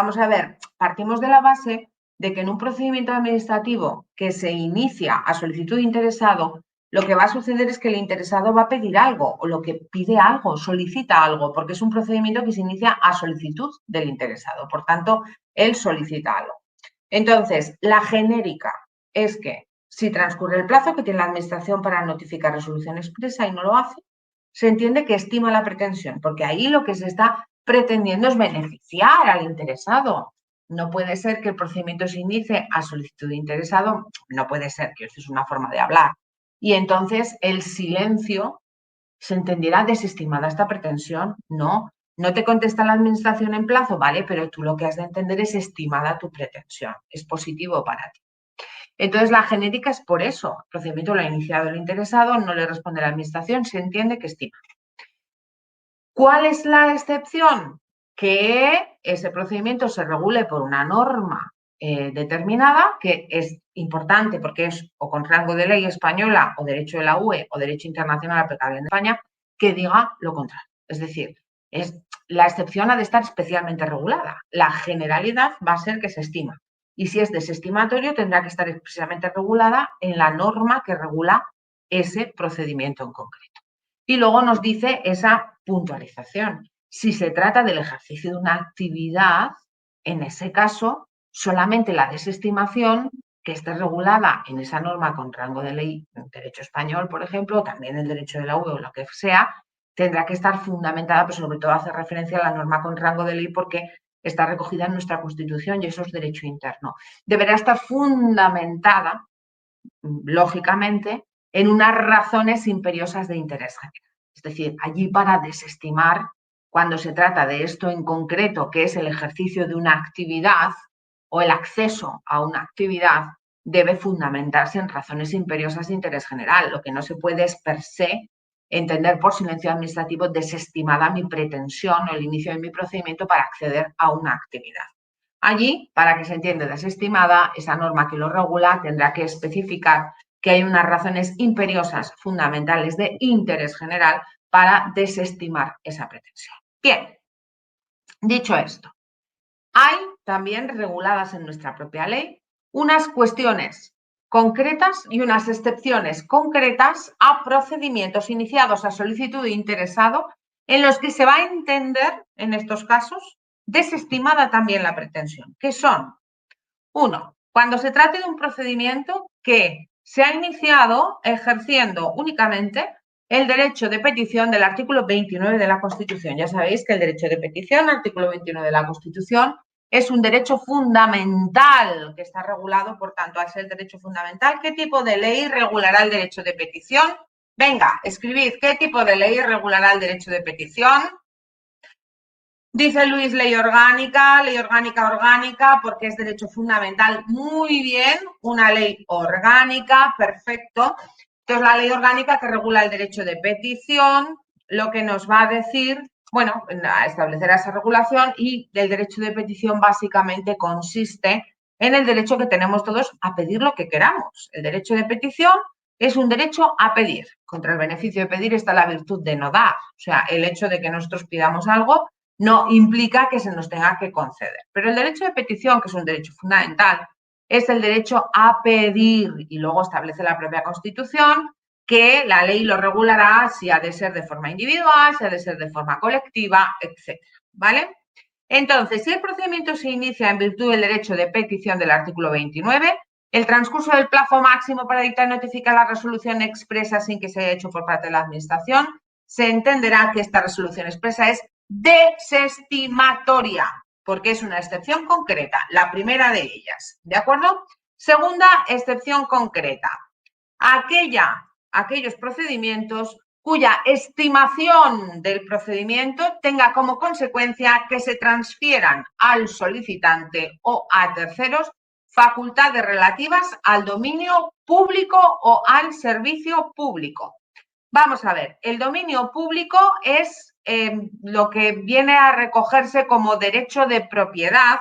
Vamos a ver, partimos de la base de que en un procedimiento administrativo que se inicia a solicitud de interesado, lo que va a suceder es que el interesado va a pedir algo, o lo que pide algo, solicita algo, porque es un procedimiento que se inicia a solicitud del interesado. Por tanto, él solicita algo. Entonces, la genérica es que si transcurre el plazo que tiene la Administración para notificar resolución expresa y no lo hace, se entiende que estima la pretensión, porque ahí lo que se está pretendiendo es beneficiar al interesado. No puede ser que el procedimiento se inicie a solicitud de interesado, no puede ser, que esto es una forma de hablar. Y entonces el silencio se entenderá desestimada esta pretensión. No, no te contesta la Administración en plazo, vale, pero tú lo que has de entender es estimada tu pretensión, es positivo para ti. Entonces, la genética es por eso. El procedimiento lo ha iniciado el interesado, no le responde la Administración, se entiende que estima. ¿Cuál es la excepción? Que ese procedimiento se regule por una norma determinada, que es importante porque es o con rango de ley española o derecho de la UE o derecho internacional aplicable en España, que diga lo contrario. Es decir, la excepción ha de estar especialmente regulada. La generalidad va a ser que se estima. Y si es desestimatorio, tendrá que estar expresamente regulada en la norma que regula ese procedimiento en concreto. Y luego nos dice esa puntualización. Si se trata del ejercicio de una actividad, en ese caso, solamente la desestimación que esté regulada en esa norma con rango de ley, en derecho español, por ejemplo, o también el derecho de la UE o lo que sea, tendrá que estar fundamentada, pero sobre todo hace referencia a la norma con rango de ley porque está recogida en nuestra Constitución y eso es derecho interno. Deberá estar fundamentada, lógicamente, en unas razones imperiosas de interés general. Es decir, allí para desestimar, cuando se trata de esto en concreto, que es el ejercicio de una actividad o el acceso a una actividad, debe fundamentarse en razones imperiosas de interés general. Lo que no se puede es per se entender por silencio administrativo desestimada mi pretensión o el inicio de mi procedimiento para acceder a una actividad. Allí, para que se entienda desestimada, esa norma que lo regula tendrá que especificar que hay unas razones imperiosas fundamentales de interés general para desestimar esa pretensión. Bien, dicho esto, hay también reguladas en nuestra propia ley unas cuestiones concretas y unas excepciones concretas a procedimientos iniciados a solicitud de interesado en los que se va a entender, en estos casos, desestimada también la pretensión, que son, 1, cuando se trate de un procedimiento que se ha iniciado ejerciendo únicamente el derecho de petición del artículo 29 de la Constitución. Ya sabéis que el derecho de petición, artículo 29 de la Constitución, es un derecho fundamental que está regulado, por tanto, al ser el derecho fundamental, ¿qué tipo de ley regulará el derecho de petición? Venga, escribid, ¿qué tipo de ley regulará el derecho de petición? Dice Luis ley orgánica, porque es derecho fundamental. Muy bien, una ley orgánica, perfecto. Entonces, la ley orgánica que regula el derecho de petición, lo que nos va a decir, bueno, a establecer esa regulación y el derecho de petición básicamente consiste en el derecho que tenemos todos a pedir lo que queramos. El derecho de petición es un derecho a pedir. Contra el beneficio de pedir está la virtud de no dar. O sea, el hecho de que nosotros pidamos algo no implica que se nos tenga que conceder. Pero el derecho de petición, que es un derecho fundamental, es el derecho a pedir y luego establece la propia Constitución que la ley lo regulará si ha de ser de forma individual, si ha de ser de forma colectiva, etc. ¿Vale? Entonces, si el procedimiento se inicia en virtud del derecho de petición del artículo 29, el transcurso del plazo máximo para dictar y notificar la resolución expresa sin que se haya hecho por parte de la Administración, se entenderá que esta resolución expresa es desestimatoria, porque es una excepción concreta, la primera de ellas, ¿de acuerdo? Segunda excepción concreta, aquellos procedimientos cuya estimación del procedimiento tenga como consecuencia que se transfieran al solicitante o a terceros facultades relativas al dominio público o al servicio público. Vamos a ver, el dominio público es lo que viene a recogerse como derecho de propiedad,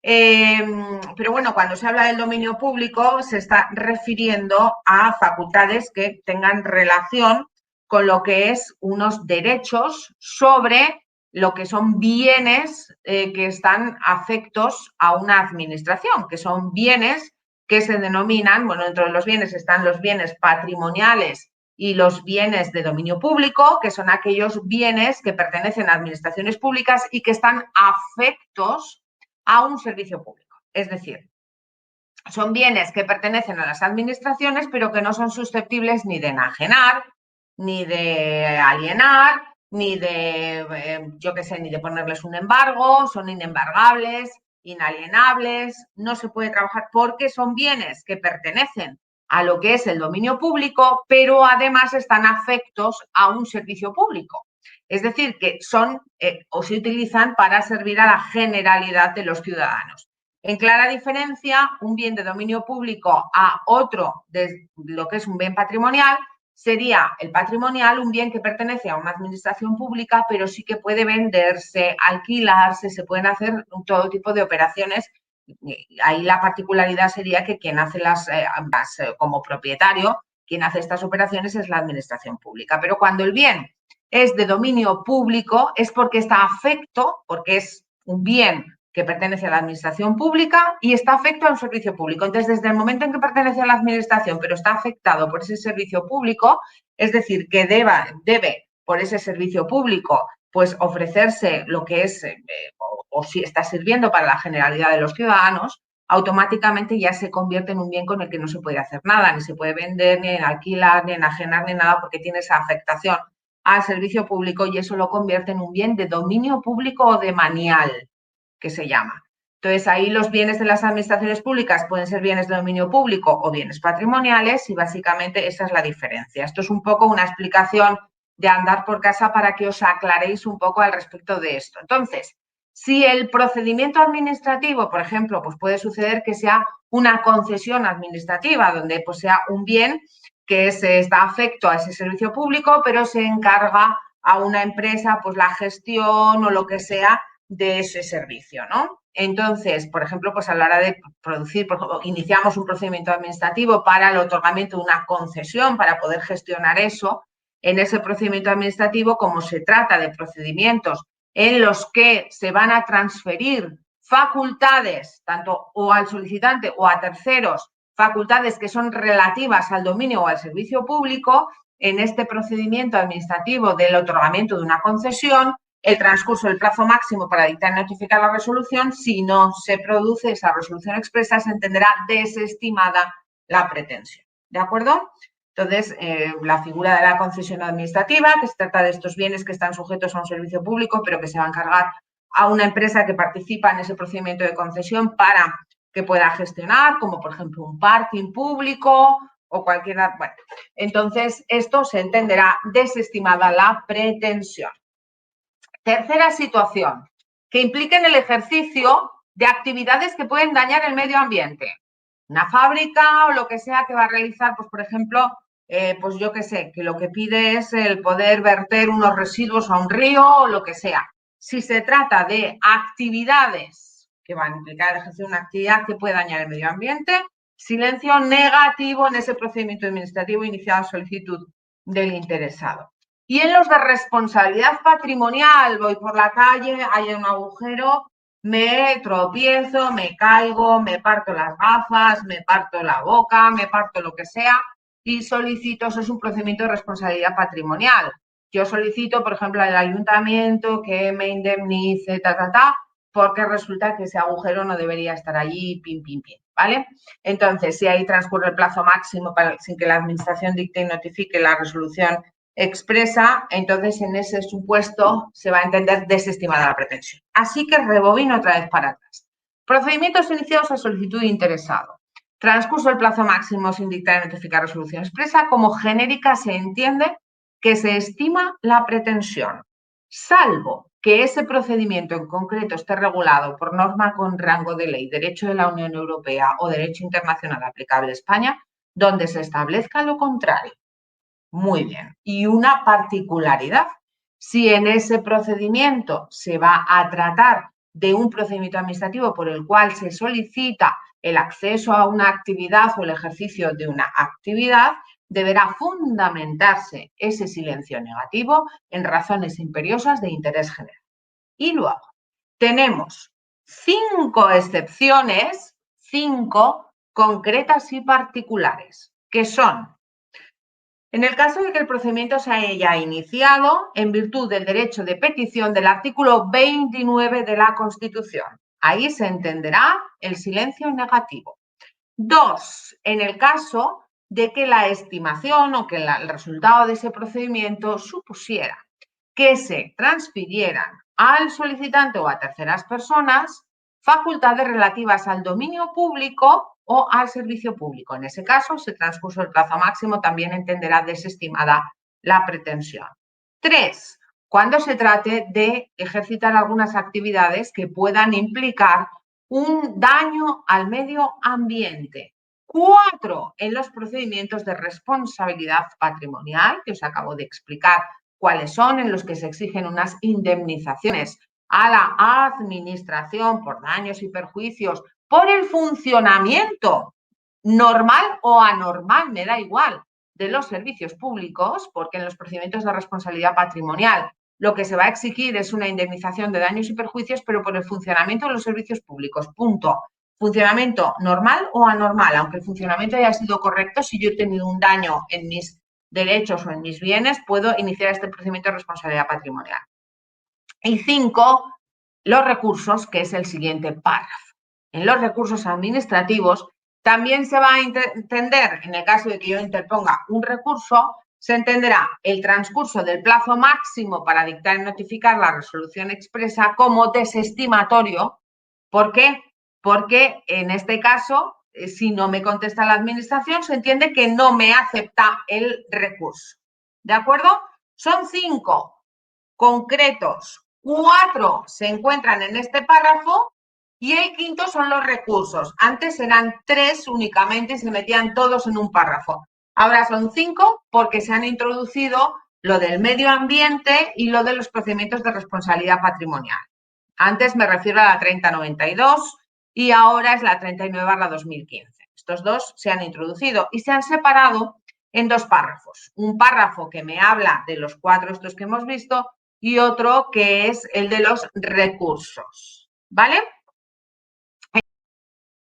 pero bueno, cuando se habla del dominio público se está refiriendo a facultades que tengan relación con lo que es unos derechos sobre lo que son bienes que están afectos a una administración, que son bienes que se denominan, bueno, dentro de los bienes están los bienes patrimoniales y los bienes de dominio público, que son aquellos bienes que pertenecen a administraciones públicas y que están afectos a un servicio público. Es decir, son bienes que pertenecen a las administraciones, pero que no son susceptibles ni de enajenar, ni de alienar, ni de, yo qué sé, ni de ponerles un embargo, son inembargables, inalienables, no se puede trabajar porque son bienes que pertenecen a lo que es el dominio público, pero además están afectos a un servicio público. Es decir, que son o se utilizan para servir a la generalidad de los ciudadanos. En clara diferencia, un bien de dominio público a otro de lo que es un bien patrimonial sería el patrimonial, un bien que pertenece a una administración pública, pero sí que puede venderse, alquilarse, se pueden hacer todo tipo de operaciones. Ahí la particularidad sería que quien hace como propietario, quien hace estas operaciones es la administración pública. Pero cuando el bien es de dominio público es porque está afecto, porque es un bien que pertenece a la administración pública y está afecto a un servicio público. Entonces, desde el momento en que pertenece a la administración, pero está afectado por ese servicio público, es decir, que debe por ese servicio público, pues ofrecerse lo que es, o si está sirviendo para la generalidad de los ciudadanos, automáticamente ya se convierte en un bien con el que no se puede hacer nada, ni se puede vender, ni alquilar, ni enajenar, ni nada, porque tiene esa afectación al servicio público y eso lo convierte en un bien de dominio público o de manial, que se llama. Entonces, ahí los bienes de las administraciones públicas pueden ser bienes de dominio público o bienes patrimoniales y básicamente esa es la diferencia. Esto es un poco una explicación de andar por casa para que os aclaréis un poco al respecto de esto. Entonces, si el procedimiento administrativo, por ejemplo, pues puede suceder que sea una concesión administrativa, donde pues sea un bien que está afecto a ese servicio público, pero se encarga a una empresa pues la gestión o lo que sea de ese servicio, ¿no? Entonces, por ejemplo, pues a la hora de producir, por ejemplo, iniciamos un procedimiento administrativo para el otorgamiento de una concesión para poder gestionar eso. En ese procedimiento administrativo, como se trata de procedimientos en los que se van a transferir facultades, tanto o al solicitante o a terceros, facultades que son relativas al dominio o al servicio público, en este procedimiento administrativo del otorgamiento de una concesión, el transcurso del plazo máximo para dictar y notificar la resolución, si no se produce esa resolución expresa, se entenderá desestimada la pretensión. ¿De acuerdo? Entonces, la figura de la concesión administrativa, que se trata de estos bienes que están sujetos a un servicio público, pero que se va a encargar a una empresa que participa en ese procedimiento de concesión para que pueda gestionar, como por ejemplo un parking público o cualquiera. Bueno, entonces esto se entenderá desestimada la pretensión. Tercera situación, que impliquen el ejercicio de actividades que pueden dañar el medio ambiente. Una fábrica o lo que sea que va a realizar, pues por ejemplo, pues yo qué sé, que lo que pide es el poder verter unos residuos a un río o lo que sea. Si se trata de actividades que van a implicar el ejercicio de una actividad que puede dañar el medio ambiente, silencio negativo en ese procedimiento administrativo iniciado a solicitud del interesado. Y en los de responsabilidad patrimonial, voy por la calle, hay un agujero, me tropiezo, me caigo, me parto las gafas, me parto la boca, me parto lo que sea y solicito, eso es un procedimiento de responsabilidad patrimonial. Yo solicito, por ejemplo, al ayuntamiento que me indemnice, porque resulta que ese agujero no debería estar allí, pim, pim, pim, ¿vale? Entonces, si ahí transcurre el plazo máximo sin que la administración dicte y notifique la resolución expresa, entonces en ese supuesto se va a entender desestimada la pretensión. Así que rebobino otra vez para atrás. Procedimientos iniciados a solicitud de interesado. Transcurso el plazo máximo sin dictar y notificar resolución expresa, como genérica se entiende que se estima la pretensión, salvo que ese procedimiento en concreto esté regulado por norma con rango de ley, derecho de la Unión Europea o derecho internacional aplicable a España, donde se establezca lo contrario. Muy bien. Y una particularidad, si en ese procedimiento se va a tratar de un procedimiento administrativo por el cual se solicita el acceso a una actividad o el ejercicio de una actividad, deberá fundamentarse ese silencio negativo en razones imperiosas de interés general. Y luego tenemos 5 excepciones, 5 concretas y particulares, que son: en el caso de que el procedimiento se haya iniciado en virtud del derecho de petición del artículo 29 de la Constitución. Ahí se entenderá el silencio negativo. 2. En el caso de que la estimación o que el resultado de ese procedimiento supusiera que se transfirieran al solicitante o a terceras personas facultades relativas al dominio público o al servicio público. En ese caso, si transcurso el plazo máximo, también entenderá desestimada la pretensión. 3. Cuando se trate de ejercitar algunas actividades que puedan implicar un daño al medio ambiente. 4. En los procedimientos de responsabilidad patrimonial, que os acabo de explicar cuáles son, en los que se exigen unas indemnizaciones a la administración por daños y perjuicios por el funcionamiento normal o anormal, me da igual, de los servicios públicos, porque en los procedimientos de responsabilidad patrimonial lo que se va a exigir es una indemnización de daños y perjuicios, pero por el funcionamiento de los servicios públicos, punto. Funcionamiento normal o anormal, aunque el funcionamiento haya sido correcto, si yo he tenido un daño en mis derechos o en mis bienes, puedo iniciar este procedimiento de responsabilidad patrimonial. Y 5, los recursos, que es el siguiente párrafo. En los recursos administrativos también se va a entender, en el caso de que yo interponga un recurso, se entenderá el transcurso del plazo máximo para dictar y notificar la resolución expresa como desestimatorio. ¿Por qué? Porque en este caso, si no me contesta la administración, se entiende que no me acepta el recurso. ¿De acuerdo? Son 5 concretos, 4 se encuentran en este párrafo y el quinto son los recursos. Antes eran 3 únicamente y se metían todos en un párrafo. Ahora son 5 porque se han introducido lo del medio ambiente y lo de los procedimientos de responsabilidad patrimonial. Antes me refiero a la 3092 y ahora es la 39/2015. Estos dos se han introducido y se han separado en 2 párrafos. Un párrafo que me habla de los 4 estos que hemos visto y otro que es el de los recursos, ¿vale?